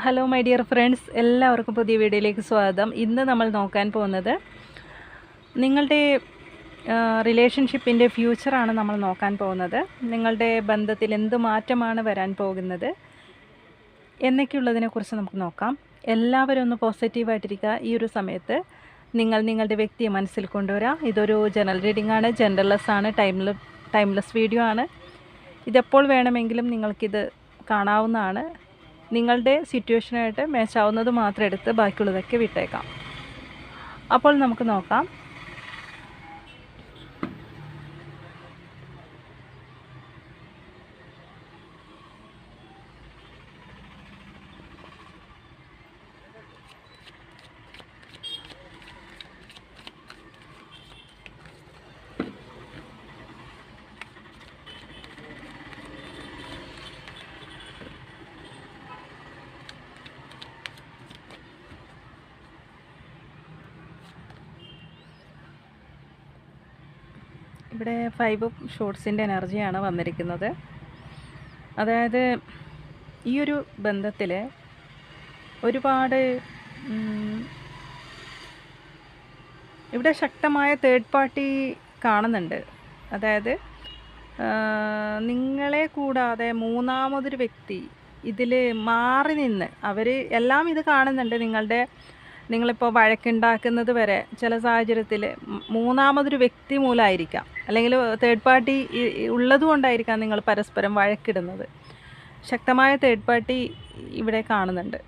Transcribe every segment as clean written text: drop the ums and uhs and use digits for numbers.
Hello my dear friends, എല്ലാവർക്കും പുതിയ വീഡിയോയിലേക്ക് സ്വാഗതം. ഇന്ന് നമ്മൾ നോക്കാൻ പോകുന്നത് നിങ്ങളുടെ റിലേഷൻഷിപ്പിൻ്റെ ഫ്യൂച്ചറാണ് നമ്മൾ നോക്കാൻ പോകുന്നത്. നിങ്ങളുടെ ബന്ധത്തിൽ എന്ത് മാറ്റമാണ് വരാൻ പോകുന്നത് എന്നൊക്കെയുള്ളതിനെക്കുറിച്ച് നമുക്ക് നോക്കാം. എല്ലാവരും ഒന്ന് പോസിറ്റീവായിട്ടിരിക്കുക. ഈ ഒരു സമയത്ത് നിങ്ങളുടെ വ്യക്തിയെ മനസ്സിൽ കൊണ്ടുവരാം. ഇതൊരു ജനറൽ റീഡിംഗ് ആണ്, ജെൻഡർലെസ് ആണ്, ടൈംലെസ് വീഡിയോ ആണ്. ഇതെപ്പോൾ വേണമെങ്കിലും നിങ്ങൾക്കിത് കാണാവുന്നതാണ്. നിങ്ങളുടെ സിറ്റുവേഷനായിട്ട് മാച്ചാവുന്നത് മാത്രം എടുത്ത് ബാക്കിയുള്ളതൊക്കെ വിട്ടേക്കാം. അപ്പോൾ നമുക്ക് നോക്കാം. ഇവിടെ 5 ഷോട്ട്സിൻ്റെ എനർജിയാണ് വന്നിരിക്കുന്നത്. അതായത് ഈ ഒരു ബന്ധത്തിൽ ഒരുപാട് ഇവിടെ ശക്തമായ തേർഡ് പാർട്ടി കാണുന്നുണ്ട്. അതായത് നിങ്ങളെ കൂടാതെ മൂന്നാമതൊരു വ്യക്തി ഇതിൽ മാറി നിന്ന് അവർ എല്ലാം ഇത് കാണുന്നുണ്ട്. നിങ്ങളിപ്പോൾ വഴക്കുണ്ടാക്കുന്നത് വരെ ചില സാഹചര്യത്തിൽ മൂന്നാമതൊരു വ്യക്തി മൂലമായിരിക്കാം, അല്ലെങ്കിൽ തേർഡ് പാർട്ടി ഉള്ളതുകൊണ്ടായിരിക്കാം നിങ്ങൾ പരസ്പരം വഴക്കിടുന്നത്. ശക്തമായ തേർഡ് പാർട്ടി ഇവിടെ കാണുന്നുണ്ട്.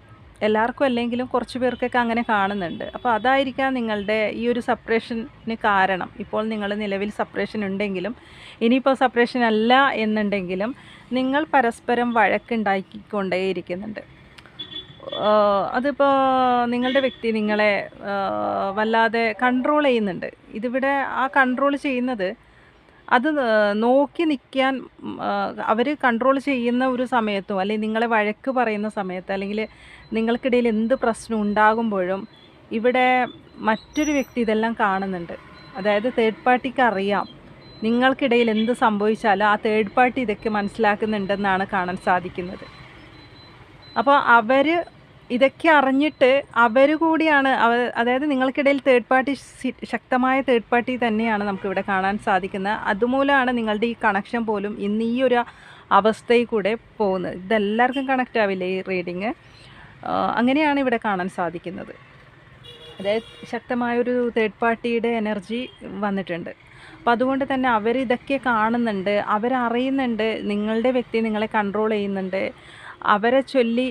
എല്ലാവർക്കും അല്ലെങ്കിലും കുറച്ച് പേർക്കൊക്കെ അങ്ങനെ കാണുന്നുണ്ട്. അപ്പോൾ അതായിരിക്കാം നിങ്ങളുടെ ഈ ഒരു സെപ്പറേഷന് കാരണം. ഇപ്പോൾ നിങ്ങൾ നിലവിൽ സെപ്പറേഷൻ ഉണ്ടെങ്കിലും ഇനിയിപ്പോൾ സെപ്പറേഷൻ അല്ല എന്നുണ്ടെങ്കിലും നിങ്ങൾ പരസ്പരം വഴക്കുണ്ടാക്കിക്കൊണ്ടേയിരിക്കുന്നുണ്ട്. അതിപ്പോൾ നിങ്ങളുടെ വ്യക്തി നിങ്ങളെ വല്ലാതെ കൺട്രോൾ ചെയ്യുന്നുണ്ട്. ഇതിവിടെ ആ കൺട്രോൾ ചെയ്യുന്നത് അത് നോക്കി നിൽക്കാൻ അവർ കൺട്രോൾ ചെയ്യുന്ന ഒരു സമയത്തും, അല്ലെങ്കിൽ നിങ്ങളെ വഴക്ക് പറയുന്ന സമയത്ത്, അല്ലെങ്കിൽ നിങ്ങൾക്കിടയിൽ എന്ത് പ്രശ്നം ഉണ്ടാകുമ്പോഴും ഇവിടെ മറ്റൊരു വ്യക്തി ഇതെല്ലാം കാണുന്നുണ്ട്. അതായത് തേർഡ് പാർട്ടിക്ക് അറിയാം നിങ്ങൾക്കിടയിൽ എന്ത് സംഭവിച്ചാലും ആ തേർഡ് പാർട്ടി ഇതൊക്കെ മനസ്സിലാക്കുന്നുണ്ടെന്നാണ് കാണാൻ സാധിക്കുന്നത്. അപ്പോൾ അവർ ഇതൊക്കെ അറിഞ്ഞിട്ട് അവർ കൂടിയാണ് അതായത് നിങ്ങൾക്കിടയിൽ തേർഡ് പാർട്ടി, ശക്തമായ തേർഡ് പാർട്ടി തന്നെയാണ് നമുക്കിവിടെ കാണാൻ സാധിക്കുന്നത്. അതുമൂലമാണ് നിങ്ങളുടെ ഈ കണക്ഷൻ പോലും ഇന്ന് ഈ ഒരു അവസ്ഥയിൽ കൂടെ പോകുന്നത്. ഇതെല്ലാവർക്കും കണക്റ്റ് ആവില്ല ഈ റീഡിങ്. അങ്ങനെയാണ് ഇവിടെ കാണാൻ സാധിക്കുന്നത്. അതായത് ശക്തമായൊരു തേർഡ് പാർട്ടിയുടെ എനർജി വന്നിട്ടുണ്ട്. അപ്പം അതുകൊണ്ട് തന്നെ അവരിതൊക്കെ കാണുന്നുണ്ട്, അവരറിയുന്നുണ്ട് നിങ്ങളുടെ വ്യക്തി നിങ്ങളെ കൺട്രോൾ ചെയ്യുന്നുണ്ട്. അവരെ ചൊല്ലി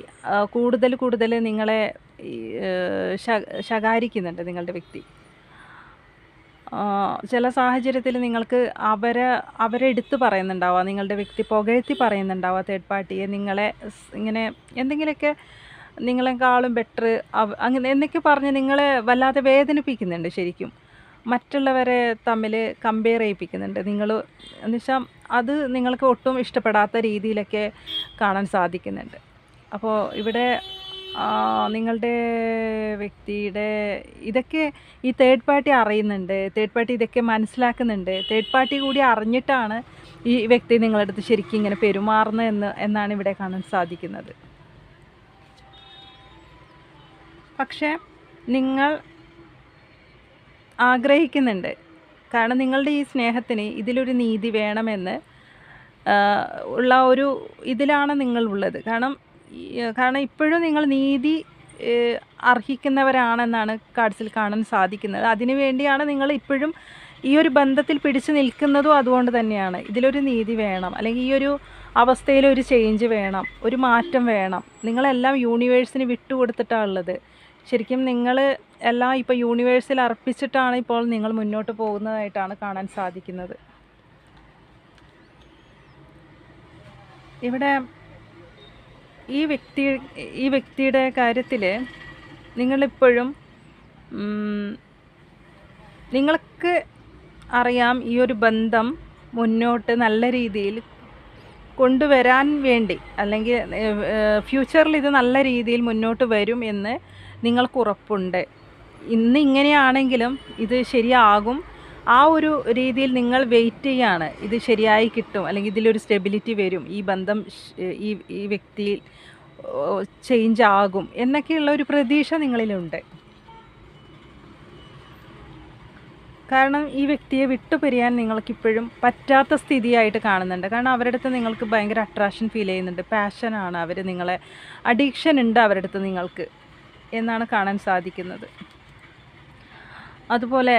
കൂടുതൽ നിങ്ങളെ ശകാരിക്കുന്നുണ്ട് നിങ്ങളുടെ വ്യക്തി. ചില സാഹചര്യത്തിൽ നിങ്ങൾക്ക് അവരെ എടുത്ത് പറയുന്നുണ്ടാവുക, നിങ്ങളുടെ വ്യക്തി പുകഴ്ത്തി പറയുന്നുണ്ടാവുക തേർഡ് പാർട്ടിയെ, നിങ്ങളെ ഇങ്ങനെ എന്തെങ്കിലുമൊക്കെ നിങ്ങളെക്കാളും ബെറ്റർ അങ്ങനെ എന്നൊക്കെ പറഞ്ഞ് നിങ്ങളെ വല്ലാതെ വേദനിപ്പിക്കുന്നുണ്ട്. ശരിക്കും മറ്റുള്ളവരെ തമ്മിൽ കമ്പയർ ചെയ്യിപ്പിക്കുന്നുണ്ട്. എന്നുവെച്ചാൽ അത് നിങ്ങൾക്ക് ഒട്ടും ഇഷ്ടപ്പെടാത്ത രീതിയിലൊക്കെ കാണാൻ സാധിക്കുന്നുണ്ട്. അപ്പോൾ ഇവിടെ നിങ്ങളുടെ വ്യക്തിയുടെ ഇതൊക്കെ ഈ തേർഡ് പാർട്ടി അറിയുന്നുണ്ട്, തേർഡ് പാർട്ടി ഇതൊക്കെ മനസ്സിലാക്കുന്നുണ്ട്. തേർഡ് പാർട്ടി കൂടി അറിഞ്ഞിട്ടാണ് ഈ വ്യക്തി നിങ്ങളുടെ അടുത്ത് ശരിക്കും ഇങ്ങനെ പെരുമാറുന്നത് എന്നാണ് ഇവിടെ കാണാൻ സാധിക്കുന്നത്. പക്ഷേ നിങ്ങൾ ആഗ്രഹിക്കുന്നുണ്ട്, കാരണം നിങ്ങളുടെ ഈ സ്നേഹത്തിന് ഇതിലൊരു നീതി വേണമെന്ന് ഉള്ള ഒരു ഇതിലാണ് നിങ്ങളുള്ളത്. കാരണം ഇപ്പോഴും നിങ്ങൾ നീതി അർഹിക്കുന്നവരാണെന്നാണ് കാർഡ്സിൽ കാണാൻ സാധിക്കുന്നത്. അതിനു വേണ്ടിയാണ് നിങ്ങൾ ഇപ്പോഴും ഈ ഒരു ബന്ധത്തിൽ പിടിച്ചു നിൽക്കുന്നതും. അതുകൊണ്ട് തന്നെയാണ് ഇതിലൊരു നീതി വേണം, അല്ലെങ്കിൽ ഈ ഒരു അവസ്ഥയിൽ ഒരു ചേഞ്ച് വേണം, ഒരു മാറ്റം വേണം. നിങ്ങളെല്ലാം യൂണിവേഴ്സിന് വിട്ടുകൊടുത്തിട്ടാണ് ഉള്ളത്. ശരിക്കും നിങ്ങൾ എല്ലാം ഇപ്പോൾ യൂണിവേഴ്സിൽ അർപ്പിച്ചിട്ടാണ് ഇപ്പോൾ നിങ്ങൾ മുന്നോട്ട് പോകുന്നതായിട്ടാണ് കാണാൻ സാധിക്കുന്നത്. ഇവിടെ ഈ വ്യക്തിയുടെ കാര്യത്തിൽ നിങ്ങളിപ്പോഴും നിങ്ങൾക്ക് അറിയാം ഈ ഒരു ബന്ധം മുന്നോട്ട് നല്ല രീതിയിൽ കൊണ്ടുവരാൻ വേണ്ടി, അല്ലെങ്കിൽ ഫ്യൂച്ചറിൽ ഇത് നല്ല രീതിയിൽ മുന്നോട്ട് വരും എന്ന് നിങ്ങൾക്ക് ഉറപ്പുണ്ട്. ഇന്ന് ഇങ്ങനെയാണെങ്കിലും ഇത് ശരിയാകും. ആ ഒരു രീതിയിൽ നിങ്ങൾ വെയിറ്റ് ചെയ്യാണ്. ഇത് ശരിയായി കിട്ടും, അല്ലെങ്കിൽ ഇതിലൊരു സ്റ്റെബിലിറ്റി വരും, ഈ ബന്ധം ഈ വ്യക്തിയിൽ ചേഞ്ച് ആകും എന്നൊക്കെയുള്ള ഒരു പ്രതീക്ഷ നിങ്ങളിലുണ്ട്. കാരണം ഈ വ്യക്തിയെ വിട്ടുപിരിയാൻ നിങ്ങൾക്കിപ്പോഴും പറ്റാത്ത സ്ഥിതിയായിട്ട് കാണുന്നുണ്ട്. കാരണം അവരുടെ അടുത്ത് നിങ്ങൾക്ക് ഭയങ്കര അട്രാക്ഷൻ ഫീൽ ചെയ്യുന്നുണ്ട്. പാഷനാണ് അവർ നിങ്ങളെ, അഡിക്ഷൻ ഉണ്ട് അവരുടെ അടുത്ത് നിങ്ങൾക്ക് എന്നാണ് കാണാൻ സാധിക്കുന്നത്. അതുപോലെ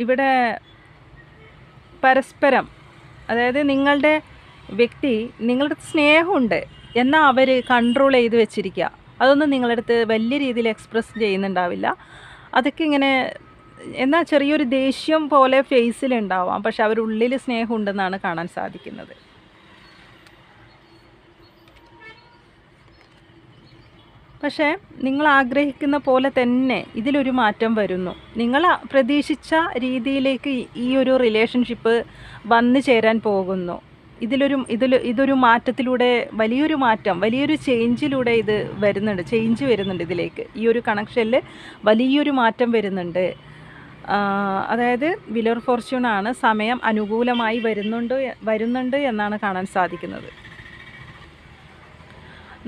ഇവിടെ പരസ്പരം, അതായത് നിങ്ങളുടെ വ്യക്തി നിങ്ങളുടെ സ്നേഹമുണ്ട് എന്നാൽ അവർ കൺട്രോൾ ചെയ്ത് വെച്ചിരിക്കുക. അതൊന്നും നിങ്ങളുടെ അടുത്ത് വലിയ രീതിയിൽ എക്സ്പ്രസ് ചെയ്യുന്നുണ്ടാവില്ല. അതൊക്കെ ഇങ്ങനെ എന്നാൽ ചെറിയൊരു ദേഷ്യം പോലെ ഫേസിലുണ്ടാവാം, പക്ഷെ അവരുള്ളിൽ സ്നേഹമുണ്ടെന്നാണ് കാണാൻ സാധിക്കുന്നത്. പക്ഷേ നിങ്ങൾ ആഗ്രഹിക്കുന്ന പോലെ തന്നെ ഇതിലൊരു മാറ്റം വരുന്നു. നിങ്ങൾ പ്രതീക്ഷിച്ച രീതിയിലേക്ക് ഈ ഒരു റിലേഷൻഷിപ്പ് വന്നു ചേരാൻ പോകുന്നു. ഇതൊരു മാറ്റത്തിലൂടെ, വലിയൊരു മാറ്റം, വലിയൊരു ചേഞ്ചിലൂടെ ഇത് വരുന്നുണ്ട്. ചേഞ്ച് വരുന്നുണ്ട് ഇതിലേക്ക്. ഈ ഒരു കണക്ഷനിൽ വലിയൊരു മാറ്റം വരുന്നുണ്ട്. അതായത് വീൽ ഓഫ് ഫോർച്യൂൺ ആണ്. സമയം അനുകൂലമായി വരുന്നുണ്ട് എന്നാണ് കാണാൻ സാധിക്കുന്നത്.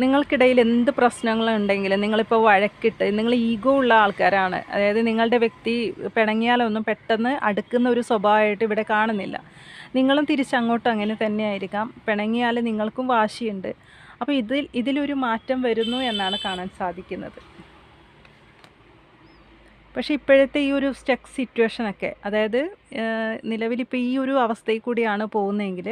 നിങ്ങൾക്കിടയിൽ എന്ത് പ്രശ്നങ്ങളുണ്ടെങ്കിലും നിങ്ങളിപ്പോൾ വഴക്കിട്ട്, നിങ്ങൾ ഈഗോ ഉള്ള ആൾക്കാരാണ്. അതായത് നിങ്ങളുടെ വ്യക്തി പിണങ്ങിയാലൊന്നും പെട്ടെന്ന് അടുക്കുന്ന ഒരു സ്വഭാവമായിട്ട് ഇവിടെ കാണുന്നില്ല. നിങ്ങളും തിരിച്ചങ്ങോട്ടും അങ്ങനെ തന്നെ ആയിരിക്കാം. പിണങ്ങിയാൽ നിങ്ങൾക്കും വാശിയുണ്ട്. അപ്പോൾ ഇതിലൊരു മാറ്റം വരുന്നു എന്നാണ് കാണാൻ സാധിക്കുന്നത്. പക്ഷേ ഇപ്പോഴത്തെ ഈ ഒരു സ്റ്റക്ക് സിറ്റുവേഷനൊക്കെ, അതായത് നിലവിലിപ്പോൾ ഈ ഒരു അവസ്ഥയിൽ കൂടിയാണ് പോകുന്നതെങ്കിൽ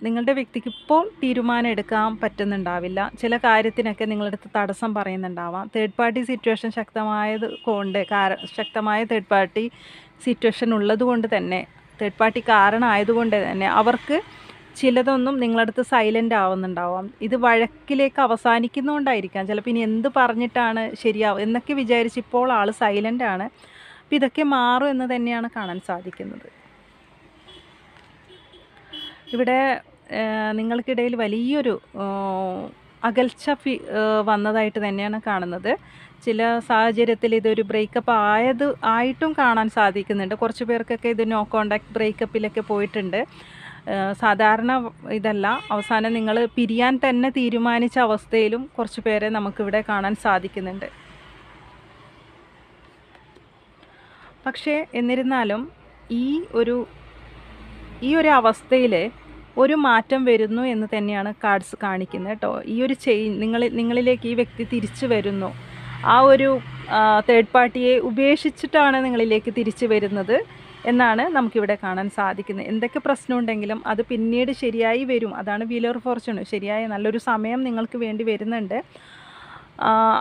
നിങ്ങളുടെ വ്യക്തിക്ക് ഇപ്പോൾ തീരുമാനം എടുക്കാൻ പറ്റുന്നുണ്ടാവില്ല. ചില കാര്യത്തിനൊക്കെ നിങ്ങളടുത്ത് തടസ്സം പറയുന്നുണ്ടാവാം. തേർഡ് പാർട്ടി സിറ്റുവേഷൻ ശക്തമായ തേർഡ് പാർട്ടി സിറ്റുവേഷൻ ഉള്ളതുകൊണ്ട് തന്നെ, തേർഡ് പാർട്ടി കാരണമായതുകൊണ്ട് തന്നെ അവർക്ക് ചിലതൊന്നും നിങ്ങളടുത്ത് സൈലൻ്റ് ആവുന്നുണ്ടാവാം. ഇത് വഴക്കിലേക്ക് അവസാനിക്കുന്നതുകൊണ്ടായിരിക്കാം. ചിലപ്പോൾ ഇനി എന്ത് പറഞ്ഞിട്ടാണ് ശരിയാവും എന്നൊക്കെ വിചാരിച്ച് ഇപ്പോൾ ആൾ സൈലൻ്റ് ആണ്. അപ്പോൾ ഇതൊക്കെ മാറും എന്ന് തന്നെയാണ് കാണാൻ സാധിക്കുന്നത്. ഇവിടെ നിങ്ങൾക്കിടയിൽ വലിയൊരു അകൽച്ച വന്നതായിട്ട് തന്നെയാണ് കാണുന്നത്. ചില സാഹചര്യത്തിൽ ഇതൊരു ബ്രേക്കപ്പ് ആയിട്ടും കാണാൻ സാധിക്കുന്നുണ്ട്. കുറച്ച് പേർക്കൊക്കെ ഇത് നോ കോണ്ടാക്ട് ബ്രേക്കപ്പിലൊക്കെ പോയിട്ടുണ്ട്. സാധാരണ ഇതല്ല. അവസാനം നിങ്ങൾ പിരിയാൻ തന്നെ തീരുമാനിച്ച അവസ്ഥയിലും കുറച്ച് പേരെ നമുക്കിവിടെ കാണാൻ സാധിക്കുന്നുണ്ട്. പക്ഷേ എന്നിരുന്നാലും ഈ ഒരു അവസ്ഥയിൽ ഒരു മാറ്റം വരുന്നു എന്ന് തന്നെയാണ് കാർഡ്സ് കാണിക്കുന്നത് കേട്ടോ. ഈ ഒരു നിങ്ങളിലേക്ക് ഈ വ്യക്തി തിരിച്ചു വരുന്നു. ആ ഒരു തേർഡ് പാർട്ടിയെ ഉപേക്ഷിച്ചിട്ടാണ് നിങ്ങളിലേക്ക് തിരിച്ചു വരുന്നത് എന്നാണ് നമുക്കിവിടെ കാണാൻ സാധിക്കുന്നത്. എന്തൊക്കെ പ്രശ്നമുണ്ടെങ്കിലും അത് പിന്നീട് ശരിയായി വരും. അതാണ് വീൽ ഓഫ് ഫോർച്യൂൺ. ശരിയായ നല്ലൊരു സമയം നിങ്ങൾക്ക് വേണ്ടി വരുന്നുണ്ട്.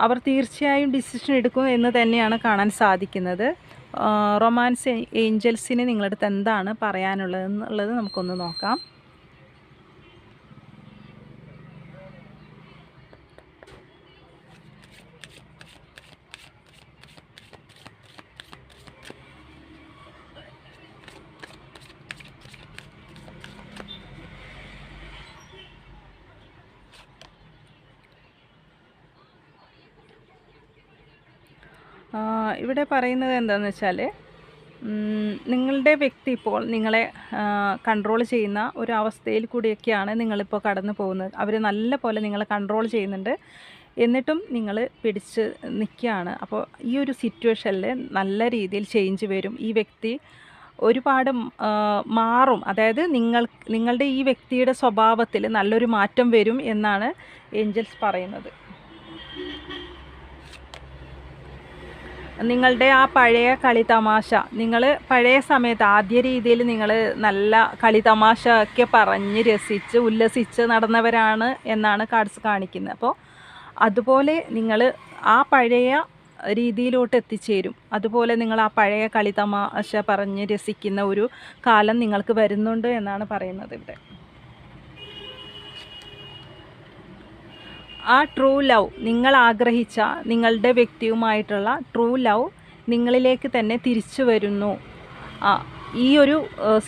അവർ തീർച്ചയായും ഡിസിഷൻ എടുക്കും എന്ന് തന്നെയാണ് കാണാൻ സാധിക്കുന്നത്. റൊമാൻസ് ഏഞ്ചൽസിന് നിങ്ങളടുത്ത് എന്താണ് പറയാനുള്ളതെന്നുള്ളത് നമുക്കൊന്ന് നോക്കാം. ഇവിടെ പറയുന്നത് എന്താണെന്ന് വെച്ചാൽ, നിങ്ങളുടെ വ്യക്തി ഇപ്പോൾ നിങ്ങളെ കൺട്രോൾ ചെയ്യുന്ന ഒരു അവസ്ഥയിൽ കൂടിയൊക്കെയാണ് നിങ്ങളിപ്പോൾ കടന്നു പോകുന്നത്. അവർ നല്ല പോലെ നിങ്ങളെ കൺട്രോൾ ചെയ്യുന്നുണ്ട്, എന്നിട്ടും നിങ്ങൾ പിടിച്ച് നിൽക്കുകയാണ്. അപ്പോൾ ഈ ഒരു സിറ്റുവേഷനിൽ നല്ല രീതിയിൽ ചേഞ്ച് വരും. ഈ വ്യക്തി ഒരുപാട് മാറും. അതായത് നിങ്ങളുടെ ഈ വ്യക്തിയുടെ സ്വഭാവത്തിൽ നല്ലൊരു മാറ്റം വരും എന്നാണ് ഏഞ്ചൽസ് പറയുന്നത്. നിങ്ങളുടെ ആ പഴയ കളിതമാശ, നിങ്ങൾ പഴയ സമയത്ത് ആദ്യ രീതിയിൽ നിങ്ങൾ നല്ല കളിതമാശ ഒക്കെ പറഞ്ഞ് രസിച്ച് ഉല്ലസിച്ച് നടന്നവരാണ് എന്നാണ് കാർഡ്സ് കാണിക്കുന്നത്. അപ്പോൾ അതുപോലെ നിങ്ങൾ ആ പഴയ രീതിയിലോട്ട് എത്തിച്ചേരും. അതുപോലെ നിങ്ങൾ ആ പഴയ കളിതമാശ പറഞ്ഞ് രസിക്കുന്ന ഒരു കാലം നിങ്ങൾക്ക് വരുന്നുണ്ട് എന്നാണ് പറയുന്നത് ഇവിടെ. ആ ട്രൂ ലവ്, നിങ്ങൾ ആഗ്രഹിച്ച നിങ്ങളുടെ വ്യക്തിയുമായിട്ടുള്ള ട്രൂ ലവ് നിങ്ങളിലേക്ക് തന്നെ തിരിച്ചു വരുന്നു. ഈ ഒരു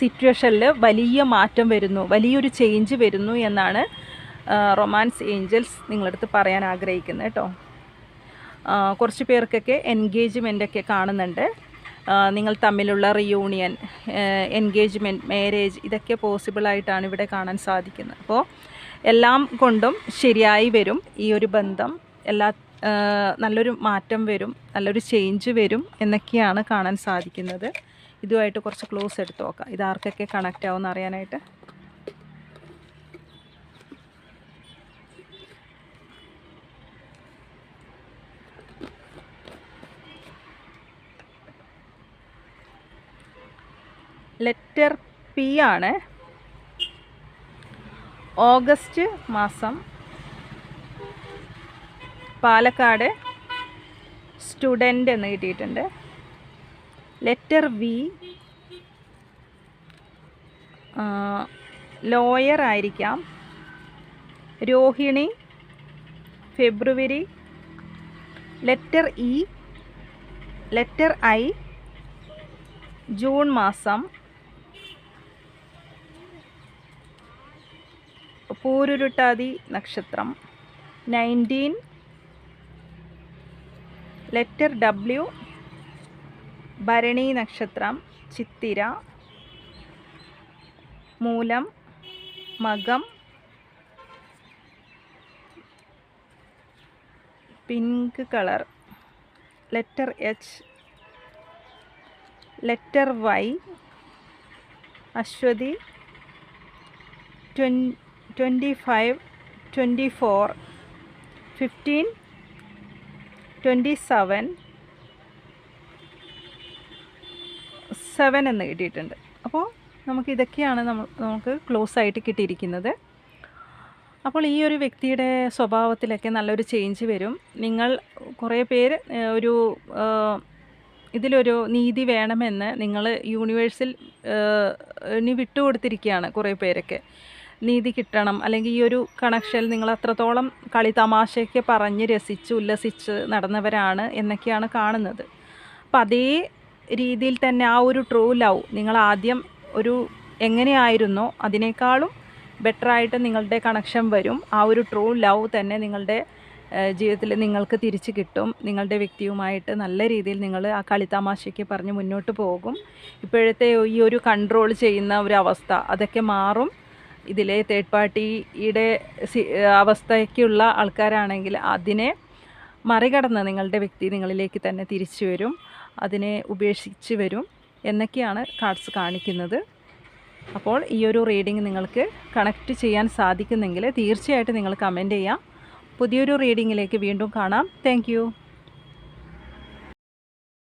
സിറ്റുവേഷനിൽ വലിയ മാറ്റം വരുന്നു, വലിയൊരു ചേഞ്ച് വരുന്നു എന്നാണ് റൊമാൻസ് ഏഞ്ചൽസ് നിങ്ങളടുത്ത് പറയാൻ ആഗ്രഹിക്കുന്നത് കേട്ടോ. കുറച്ച് പേർക്കൊക്കെ എൻഗേജ്മെൻ്റൊക്കെ കാണുന്നുണ്ട്. നിങ്ങൾ തമ്മിലുള്ള റിയൂണിയൻ, എൻഗേജ്മെൻറ്റ്, മാരേജ് ഇതൊക്കെ പോസിബിളായിട്ടാണ് ഇവിടെ കാണാൻ സാധിക്കുന്നത്. അപ്പോൾ എല്ലാം കൊണ്ടും ശരിയായി വരും ഈ ഒരു ബന്ധം. നല്ലൊരു മാറ്റം വരും, നല്ലൊരു ചേഞ്ച് വരും എന്നൊക്കെയാണ് കാണാൻ സാധിക്കുന്നത്. ഇതുമായിട്ട് കുറച്ച് ക്ലോസ് എടുത്ത് നോക്കാം, ഇത് ആർക്കൊക്കെ കണക്റ്റ് ആവുമെന്ന് അറിയാനായിട്ട്. ലെറ്റർ പി ആണ്. ഓഗസ്റ്റ് മാസം, പാലക്കാട്, സ്റ്റുഡൻ്റ് എന്ന് കിട്ടിയിട്ടുണ്ട്. ലെറ്റർ വി, ലോയർ ആയിരിക്കാം. Rohini, February. Letter E, letter I, June മാസം. പൂരുരുട്ടാതി നക്ഷത്രം 19. ലെറ്റർ ഡബ്ല്യു, ഭരണി നക്ഷത്രം, Chithira. Moolam, Makam, pink colour. Letter H, letter Y, Ashwathi. 25, 24, 15, 27, 7 എന്ന് കിട്ടിയിട്ടുണ്ട്. അപ്പോൾ നമുക്കിതൊക്കെയാണ് നമുക്ക് ക്ലോസ് ആയിട്ട് കിട്ടിയിരിക്കുന്നത്. അപ്പോൾ ഈ ഒരു വ്യക്തിയുടെ സ്വഭാവത്തിലൊക്കെ നല്ലൊരു ചേഞ്ച് വരും. നിങ്ങൾ കുറേ പേര് ഇതിലൊരു നീതി വേണമെന്ന് നിങ്ങൾ യൂണിവേഴ്സിൽ വിട്ടുകൊടുത്തിരിക്കുകയാണ്. കുറേ പേരൊക്കെ നീതി കിട്ടണം, അല്ലെങ്കിൽ ഈ ഒരു കണക്ഷൻ നിങ്ങൾ അത്രത്തോളം കളി തമാശയൊക്കെ പറഞ്ഞ് രസിച്ച് ഉല്ലസിച്ച് നടന്നവരാണ് എന്നൊക്കെയാണ് കാണുന്നത്. അപ്പം അതേ രീതിയിൽ തന്നെ ആ ഒരു ട്രൂ ലവ് നിങ്ങൾ ആദ്യം എങ്ങനെയായിരുന്നോ അതിനേക്കാളും ബെറ്ററായിട്ട് നിങ്ങളുടെ കണക്ഷൻ വരും. ആ ഒരു ട്രൂ ലവ് തന്നെ നിങ്ങളുടെ ജീവിതത്തിൽ നിങ്ങൾക്ക് തിരിച്ച് കിട്ടും. നിങ്ങളുടെ വ്യക്തിയുമായിട്ട് നല്ല രീതിയിൽ നിങ്ങൾ ആ കളിത്തമാശയ്ക്ക് പറഞ്ഞ് മുന്നോട്ട് പോകും. ഇപ്പോഴത്തെ ഈ ഒരു കൺട്രോൾ ചെയ്യുന്ന ഒരു അവസ്ഥ അതൊക്കെ മാറും. ഇതിലെ തേർഡ് പാർട്ടിയുടെ അവസ്ഥയ്ക്കുള്ള ആൾക്കാരാണെങ്കിൽ അതിനെ മറികടന്ന് നിങ്ങളുടെ വ്യക്തി നിങ്ങളിലേക്ക് തന്നെ തിരിച്ചു വരും, അതിനെ ഉപേക്ഷിച്ച് വരും എന്നൊക്കെയാണ് കാർഡ്സ് കാണിക്കുന്നത്. അപ്പോൾ ഈ ഒരു റീഡിംഗ് നിങ്ങൾക്ക് കണക്റ്റ് ചെയ്യാൻ സാധിക്കുന്നെങ്കിൽ തീർച്ചയായിട്ടും നിങ്ങൾ കമൻറ്റ് ചെയ്യാം. പുതിയൊരു റീഡിങ്ങിലേക്ക് വീണ്ടും കാണാം. താങ്ക്